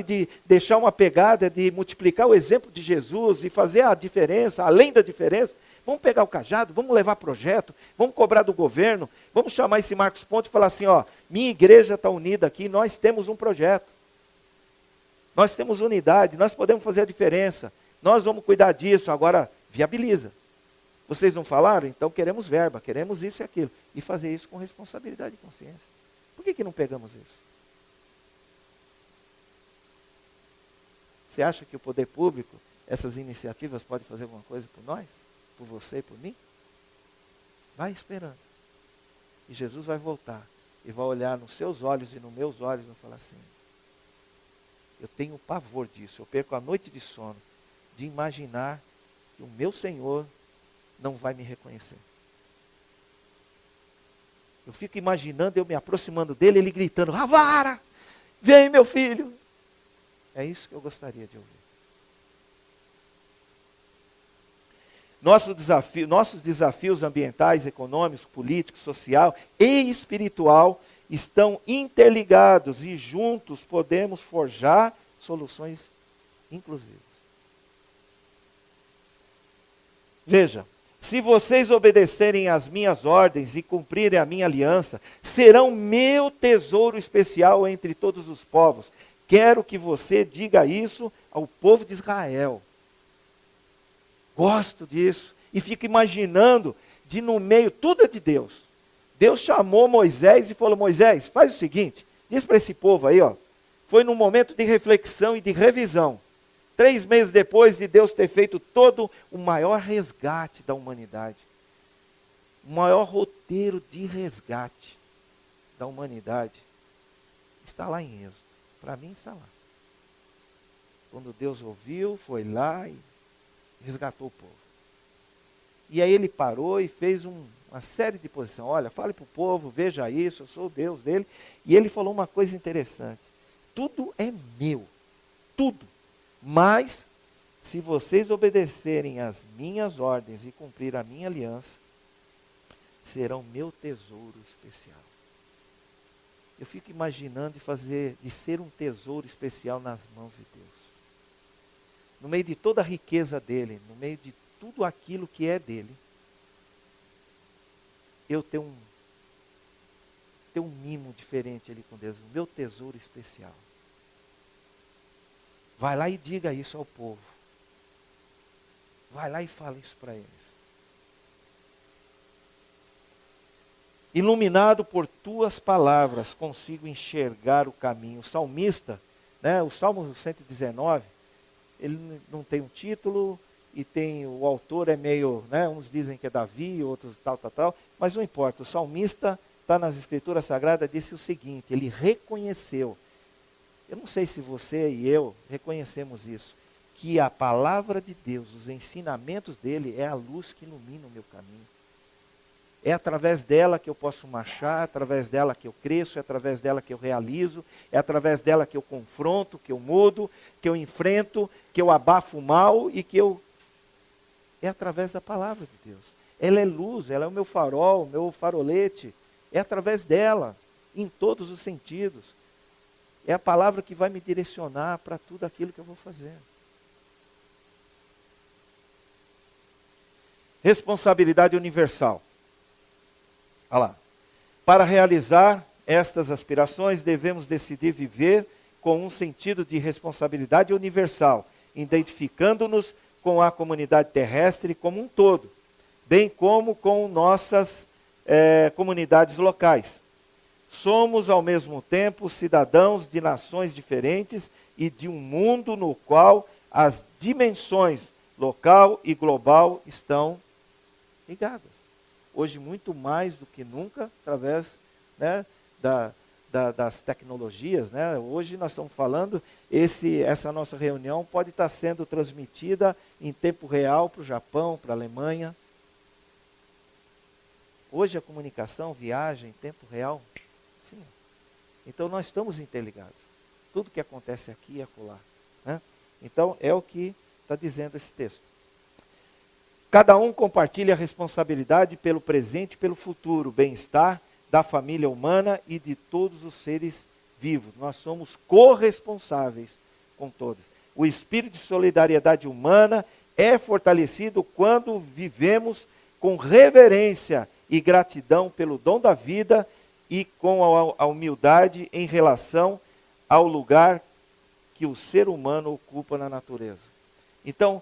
de deixar uma pegada, de multiplicar o exemplo de Jesus e fazer a diferença, além da diferença. Vamos pegar o cajado, vamos levar projeto, vamos cobrar do governo, vamos chamar esse Marcos Ponte e falar assim, minha igreja está unida aqui, nós temos um projeto. Nós temos unidade, nós podemos fazer a diferença. Nós vamos cuidar disso, agora viabiliza. Vocês não falaram? Então queremos verba, queremos isso e aquilo. E fazer isso com responsabilidade e consciência. Por que não pegamos isso? Você acha que o poder público, essas iniciativas, pode fazer alguma coisa por nós? Por você e por mim? Vai esperando. E Jesus vai voltar. E vai olhar nos seus olhos e nos meus olhos e vai falar assim, eu tenho pavor disso, eu perco a noite de sono, de imaginar que o meu Senhor não vai me reconhecer. Eu fico imaginando eu me aproximando dele, ele gritando, Ravara, vem meu filho. É isso que eu gostaria de ouvir. Nossos desafios ambientais, econômicos, políticos, social e espiritual estão interligados e juntos podemos forjar soluções inclusivas. Veja, se vocês obedecerem às minhas ordens e cumprirem a minha aliança, serão meu tesouro especial entre todos os povos. Quero que você diga isso ao povo de Israel. Gosto disso. E fico imaginando de no meio, tudo é de Deus. Deus chamou Moisés e falou, Moisés, faz o seguinte, diz para esse povo aí, foi num momento de reflexão e de revisão. 3 meses depois de Deus ter feito todo o maior resgate da humanidade, o maior roteiro de resgate da humanidade, está lá em Êxodo. Para mim está lá. Quando Deus ouviu, foi lá e resgatou o povo. E aí ele parou e fez uma série de posições. Olha, fale para o povo, veja isso, eu sou o Deus dele. E ele falou uma coisa interessante. Tudo é meu. Tudo. Mas, se vocês obedecerem às minhas ordens e cumprir a minha aliança, serão meu tesouro especial. Eu fico imaginando de ser um tesouro especial nas mãos de Deus. No meio de toda a riqueza dele, no meio de tudo aquilo que é dele, eu tenho um mimo diferente ali com Deus, o meu tesouro especial. Vai lá e diga isso ao povo. Vai lá e fala isso para eles. Iluminado por tuas palavras, consigo enxergar o caminho. O salmista, o Salmo 119, ele não tem um título, e o autor é meio, uns dizem que é Davi, outros tal, mas não importa. O salmista está nas Escrituras Sagradas, disse o seguinte, ele reconheceu, Eu não sei se você e eu reconhecemos isso, que a palavra de Deus, os ensinamentos dele é a luz que ilumina o meu caminho. É através dela que eu posso marchar, é através dela que eu cresço, é através dela que eu realizo, é através dela que eu confronto, que eu mudo, que eu enfrento, que eu abafo o mal e que eu... É através da palavra de Deus. Ela é luz, ela é o meu farol, o meu farolete. É através dela, em todos os sentidos. É a palavra que vai me direcionar para tudo aquilo que eu vou fazer. Responsabilidade universal. Olha lá. Para realizar estas aspirações, devemos decidir viver com um sentido de responsabilidade universal, identificando-nos com a comunidade terrestre como um todo, bem como com nossas comunidades locais. Somos, ao mesmo tempo, cidadãos de nações diferentes e de um mundo no qual as dimensões local e global estão ligadas. Hoje, muito mais do que nunca, através, né, das tecnologias. Né? Hoje nós estamos falando, essa nossa reunião pode estar sendo transmitida em tempo real para o Japão, para a Alemanha. Hoje a comunicação, viagem em tempo real, sim. Então nós estamos interligados. Tudo que acontece aqui e acolá. Né? Então é o que está dizendo esse texto. Cada um compartilha a responsabilidade pelo presente e pelo futuro, bem-estar da família humana e de todos os seres vivos. Nós somos corresponsáveis com todos. O espírito de solidariedade humana é fortalecido quando vivemos com reverência e gratidão pelo dom da vida e com a humildade em relação ao lugar que o ser humano ocupa na natureza. Então,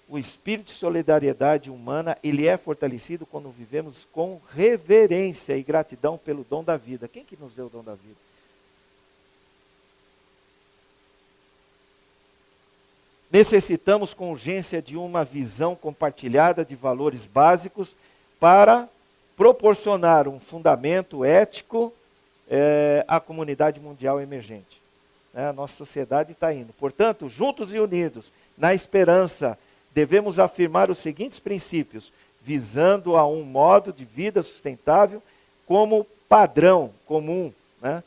o espírito de solidariedade humana, ele é fortalecido quando vivemos com reverência e gratidão pelo dom da vida. Quem que nos deu o dom da vida? Necessitamos com urgência de uma visão compartilhada de valores básicos para proporcionar um fundamento ético à comunidade mundial emergente. A nossa sociedade está indo. Portanto, juntos e unidos, na esperança, devemos afirmar os seguintes princípios, visando a um modo de vida sustentável como padrão comum. Né?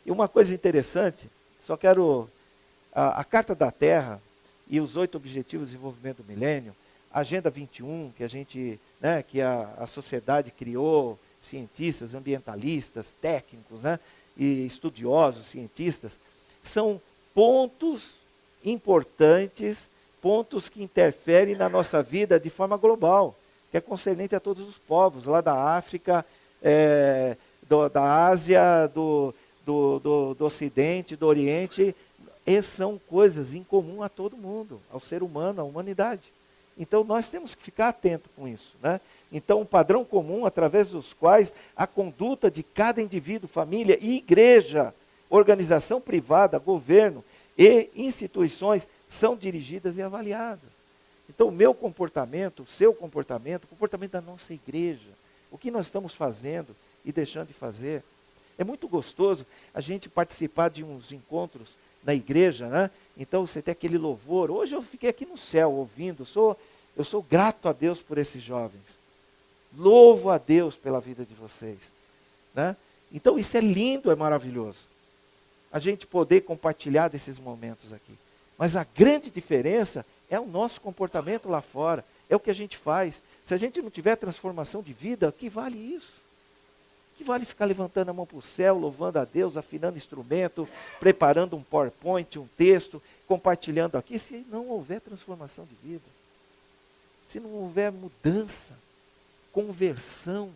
E uma coisa interessante, só quero... A Carta da Terra e os 8 Objetivos de Desenvolvimento do Milênio, a Agenda 21, que a gente, né, que a sociedade criou, cientistas, ambientalistas, técnicos, né, e estudiosos, cientistas, são pontos importantes, pontos que interferem na nossa vida de forma global, que é concernente a todos os povos, lá da África, da Ásia, do Ocidente, do Oriente. Essas são coisas em comum a todo mundo, ao ser humano, à humanidade. Então nós temos que ficar atentos com isso. Né? Então um padrão comum através dos quais a conduta de cada indivíduo, família e igreja, organização privada, governo e instituições são dirigidas e avaliadas. Então o meu comportamento, o seu comportamento, o comportamento da nossa igreja, o que nós estamos fazendo e deixando de fazer. É muito gostoso a gente participar de uns encontros na igreja, né? Então você tem aquele louvor. Hoje eu fiquei aqui no céu ouvindo, eu sou grato a Deus por esses jovens. Louvo a Deus pela vida de vocês. Né? Então isso é lindo, é maravilhoso. A gente poder compartilhar desses momentos aqui. Mas a grande diferença é o nosso comportamento lá fora. É o que a gente faz. Se a gente não tiver transformação de vida, que vale isso? Que vale ficar levantando a mão para o céu, louvando a Deus, afinando instrumento, preparando um PowerPoint, um texto, compartilhando aqui, se não houver transformação de vida, se não houver mudança, conversão.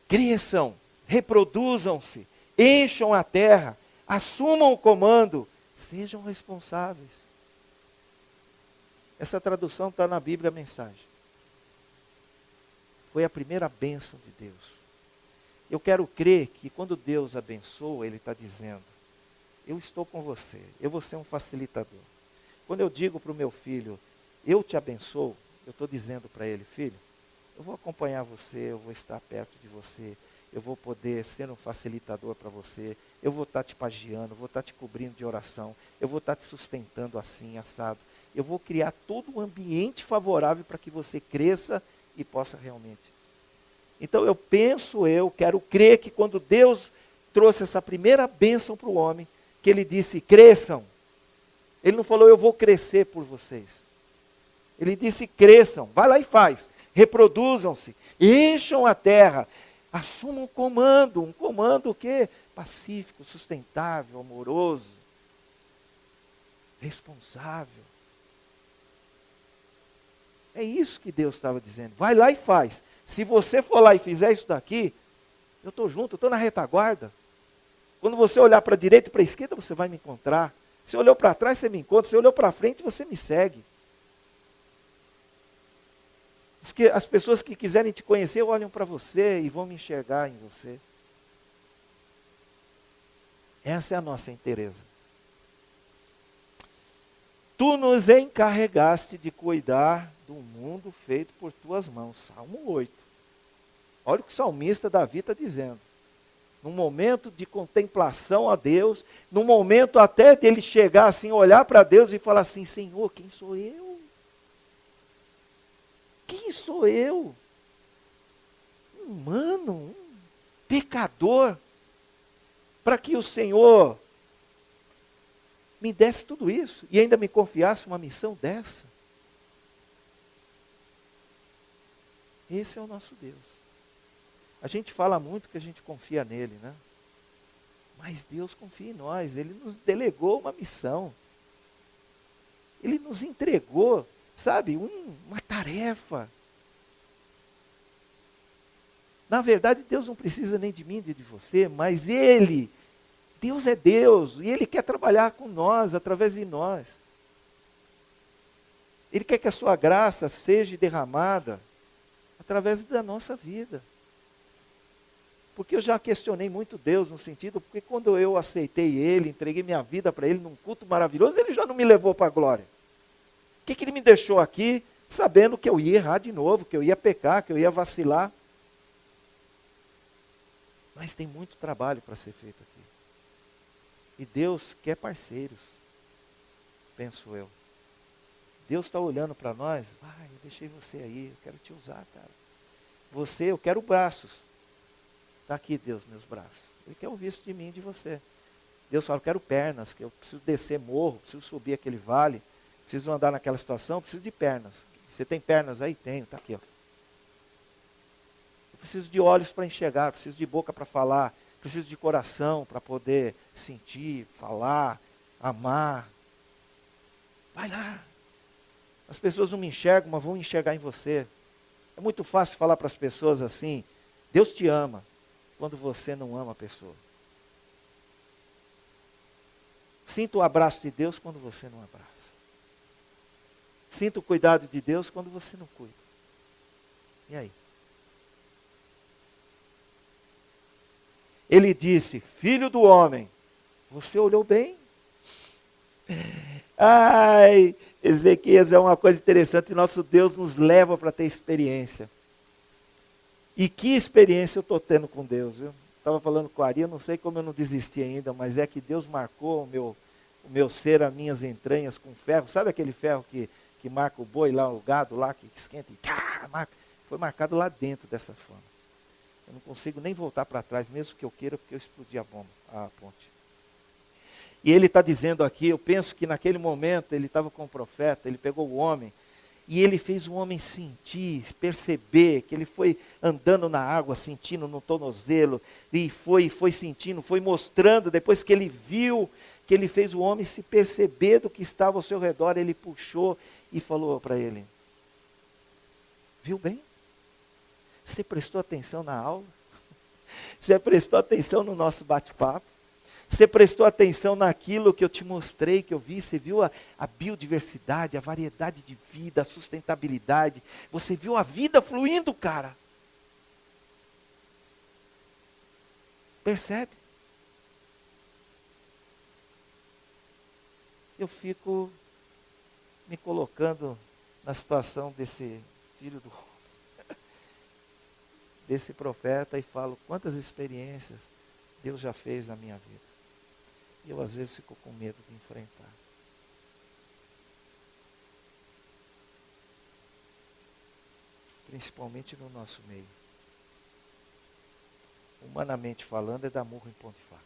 Cresçam, reproduzam-se, encham a terra, assumam o comando, sejam responsáveis. Essa tradução está na Bíblia, a Mensagem. Foi a primeira bênção de Deus. Eu quero crer que quando Deus abençoa, Ele está dizendo, eu estou com você, eu vou ser um facilitador. Quando eu digo para o meu filho, eu te abençoo, eu estou dizendo para ele, filho, Eu vou acompanhar você, eu vou estar perto de você, eu vou poder ser um facilitador para você, eu vou estar te pagiando, eu vou estar te cobrindo de oração, eu vou estar te sustentando assim, assado. Eu vou criar todo um ambiente favorável para que você cresça e possa realmente. Então eu quero crer que quando Deus trouxe essa primeira bênção para o homem, que ele disse, cresçam. Ele não falou, eu vou crescer por vocês. Ele disse, cresçam, vai lá e faz. Reproduzam-se, encham a terra, assumam um comando o quê? Pacífico, sustentável, amoroso, responsável. É isso que Deus estava dizendo, vai lá e faz. Se você for lá e fizer isso daqui, eu estou junto, eu estou na retaguarda. Quando você olhar para a direita e para a esquerda, você vai me encontrar. Se olhou para trás, você me encontra. Se olhou para frente, você me segue. As pessoas que quiserem te conhecer, olham para você e vão me enxergar em você. Essa é a nossa inteireza. Tu nos encarregaste de cuidar do mundo feito por tuas mãos. Salmo 8. Olha o que o salmista Davi está dizendo. Num momento de contemplação a Deus, num momento até dele chegar assim, olhar para Deus e falar assim, Senhor, quem sou eu? Quem sou eu? Um humano, um pecador, para que o Senhor me desse tudo isso e ainda me confiasse uma missão dessa. Esse é o nosso Deus. A gente fala muito que a gente confia nele, né? Mas Deus confia em nós, Ele nos delegou uma missão. Ele nos entregou, sabe, uma tarefa. Na verdade, Deus não precisa nem de mim, nem de você, mas Deus é Deus, e Ele quer trabalhar com nós, através de nós. Ele quer que a sua graça seja derramada através da nossa vida. Porque eu já questionei muito Deus no sentido, porque quando eu aceitei Ele, entreguei minha vida para Ele num culto maravilhoso, Ele já não me levou para a glória. Por que Ele me deixou aqui, sabendo que eu ia errar de novo, que eu ia pecar, que eu ia vacilar? Mas tem muito trabalho para ser feito aqui. E Deus quer parceiros, penso eu. Deus está olhando para nós, vai, eu deixei você aí, eu quero te usar, cara. Você, eu quero braços. Está aqui, Deus, meus braços. Ele quer ouvir isso de mim e de você. Deus fala, eu quero pernas, que eu preciso descer morro, preciso subir aquele vale, preciso andar naquela situação, preciso de pernas. Você tem pernas aí? Tenho, está aqui, ó. Eu preciso de olhos para enxergar, preciso de boca para falar, preciso de coração para poder sentir, falar, amar. Vai lá. As pessoas não me enxergam, mas vão enxergar em você. É muito fácil falar para as pessoas assim, Deus te ama, quando você não ama a pessoa. Sinta o abraço de Deus quando você não abraça. Sinta o cuidado de Deus quando você não cuida. E aí? Ele disse, filho do homem, você olhou bem? Ai, Ezequias, é uma coisa interessante, nosso Deus nos leva para ter experiência. E que experiência eu estou tendo com Deus, viu? Estava falando com a Ari, eu não sei como eu não desisti ainda, mas é que Deus marcou o meu ser, as minhas entranhas com ferro. Sabe aquele ferro que marca o boi lá, o gado lá, que esquenta e marca? Foi marcado lá dentro dessa forma. Eu não consigo nem voltar para trás, mesmo que eu queira, porque eu explodi a ponte. E ele está dizendo aqui, eu penso que naquele momento ele estava com o profeta, ele pegou o homem, e ele fez o homem sentir, perceber, que ele foi andando na água, sentindo no tornozelo, e foi sentindo, foi mostrando, depois que ele viu, que ele fez o homem se perceber do que estava ao seu redor, ele puxou e falou para ele, viu bem? Você prestou atenção na aula? Você prestou atenção no nosso bate-papo? Você prestou atenção naquilo que eu te mostrei, que eu vi? Você viu a biodiversidade, a variedade de vida, a sustentabilidade? Você viu a vida fluindo, cara? Percebe? Eu fico me colocando na situação desse filho do homem. desse profeta e falo quantas experiências Deus já fez na minha vida. E eu às vezes fico com medo de enfrentar. Principalmente no nosso meio. Humanamente falando, é dar murro em ponta de faca.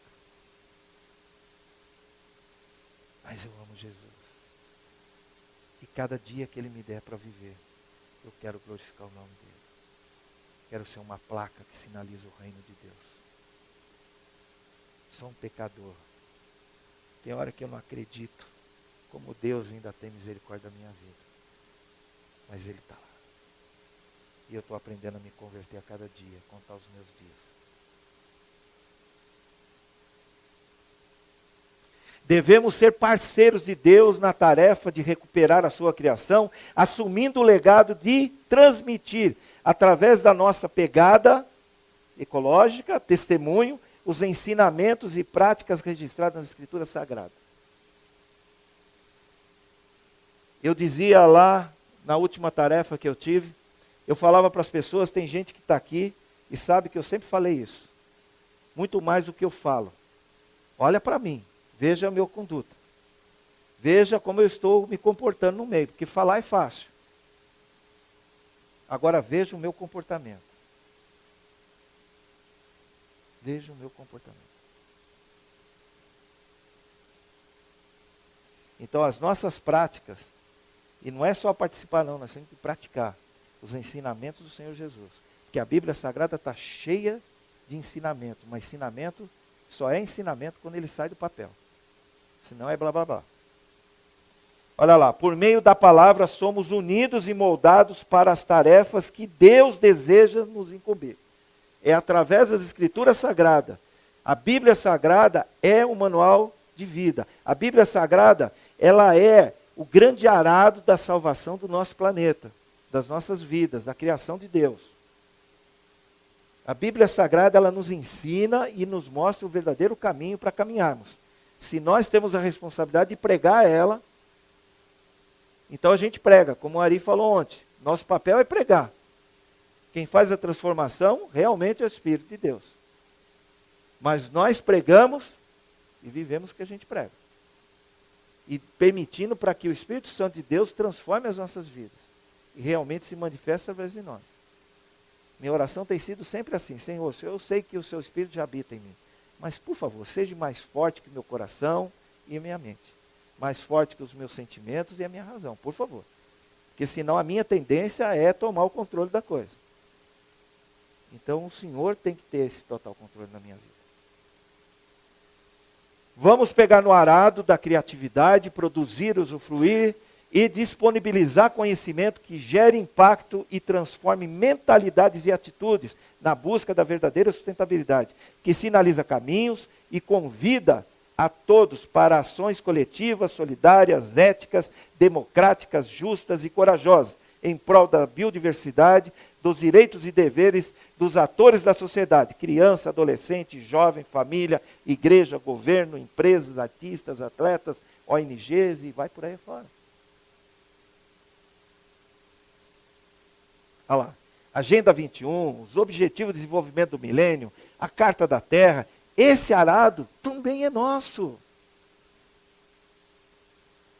Mas eu amo Jesus. E cada dia que Ele me der para viver, eu quero glorificar o nome dEle. Quero ser uma placa que sinaliza o reino de Deus. Sou um pecador. Tem hora que eu não acredito como Deus ainda tem misericórdia da minha vida. Mas Ele está lá. E eu estou aprendendo a me converter a cada dia, contar os meus dias. Devemos ser parceiros de Deus na tarefa de recuperar a sua criação, assumindo o legado de transmitir, através da nossa pegada ecológica, testemunho, os ensinamentos e práticas registradas nas Escrituras Sagradas. Eu dizia lá, na última tarefa que eu tive, eu falava para as pessoas, tem gente que está aqui e sabe que eu sempre falei isso. Muito mais do que eu falo. Olha para mim, veja a minha conduta. Veja como eu estou me comportando no meio, porque falar é fácil. Agora veja o meu comportamento. Veja o meu comportamento. Então as nossas práticas, e não é só participar não, nós temos que praticar os ensinamentos do Senhor Jesus. Porque a Bíblia Sagrada está cheia de ensinamento, mas ensinamento só é ensinamento quando ele sai do papel. Senão é blá blá blá. Olha lá, por meio da palavra somos unidos e moldados para as tarefas que Deus deseja nos incumbir. É através das Escrituras Sagradas. A Bíblia Sagrada é o manual de vida. A Bíblia Sagrada, ela é o grande arado da salvação do nosso planeta, das nossas vidas, da criação de Deus. A Bíblia Sagrada, ela nos ensina e nos mostra o verdadeiro caminho para caminharmos. Se nós temos a responsabilidade de pregar ela, então a gente prega, como o Ari falou ontem. Nosso papel é pregar. Quem faz a transformação realmente é o Espírito de Deus. Mas nós pregamos e vivemos o que a gente prega. E permitindo para que o Espírito Santo de Deus transforme as nossas vidas. E realmente se manifeste através de nós. Minha oração tem sido sempre assim: Senhor, eu sei que o seu Espírito já habita em mim. Mas, por favor, seja mais forte que o meu coração e a minha mente. Mais forte que os meus sentimentos e a minha razão, por favor. Porque senão a minha tendência é tomar o controle da coisa. Então o Senhor tem que ter esse total controle na minha vida. Vamos pegar no arado da criatividade, produzir, usufruir e disponibilizar conhecimento que gere impacto e transforme mentalidades e atitudes na busca da verdadeira sustentabilidade, que sinaliza caminhos e convida a todos para ações coletivas, solidárias, éticas, democráticas, justas e corajosas, em prol da biodiversidade, dos direitos e deveres dos atores da sociedade, criança, adolescente, jovem, família, igreja, governo, empresas, artistas, atletas, ONGs e vai por aí fora. Olha lá, Agenda 21, os Objetivos de Desenvolvimento do Milênio, a Carta da Terra, esse arado também é nosso.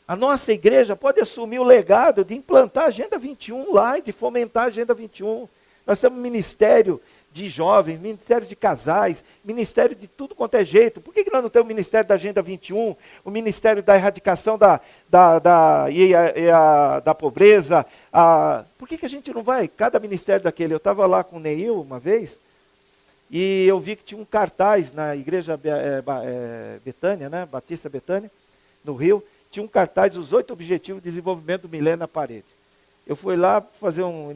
A nossa igreja pode assumir o legado de implantar a Agenda 21 lá e de fomentar a Agenda 21. Nós temos um ministério de jovens, ministério de casais, ministério de tudo quanto é jeito. Por que nós não temos o ministério da Agenda 21, o ministério da erradicação da pobreza? Por que a gente não vai? Cada ministério daquele. Eu estava lá com o Neil uma vez, e eu vi que tinha um cartaz na igreja Betânia, né? Batista Betânia, no Rio. Tinha um cartaz dos 8 Objetivos de Desenvolvimento do Milênio na parede. Eu fui lá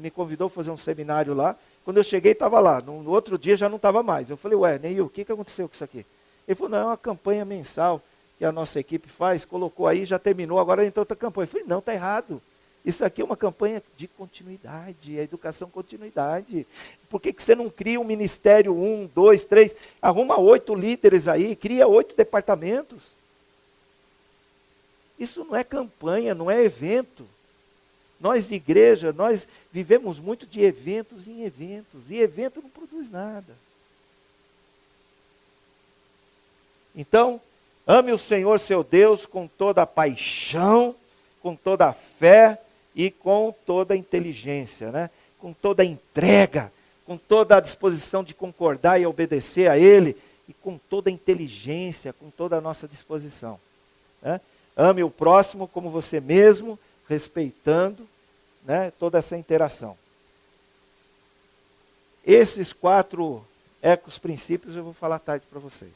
me convidou a fazer um seminário lá. Quando eu cheguei, estava lá. No outro dia já não estava mais. Eu falei, Neil, o que aconteceu com isso aqui? Ele falou, não, é uma campanha mensal que a nossa equipe faz, colocou aí, já terminou, agora entrou outra campanha. Eu falei, não, está errado. Isso aqui é uma campanha de continuidade, a educação continuidade. Por que você não cria um ministério 1, 2, 3, arruma 8 líderes aí, cria 8 departamentos? Isso não é campanha, não é evento. Nós de igreja, nós vivemos muito de eventos em eventos, e evento não produz nada. Então, ame o Senhor seu Deus com toda a paixão, com toda a fé e com toda a inteligência, né? Com toda a entrega, com toda a disposição de concordar e obedecer a Ele, e com toda a inteligência, com toda a nossa disposição. Né? Ame o próximo como você mesmo, respeitando, né, toda essa interação. Esses 4 princípios eu vou falar tarde para vocês.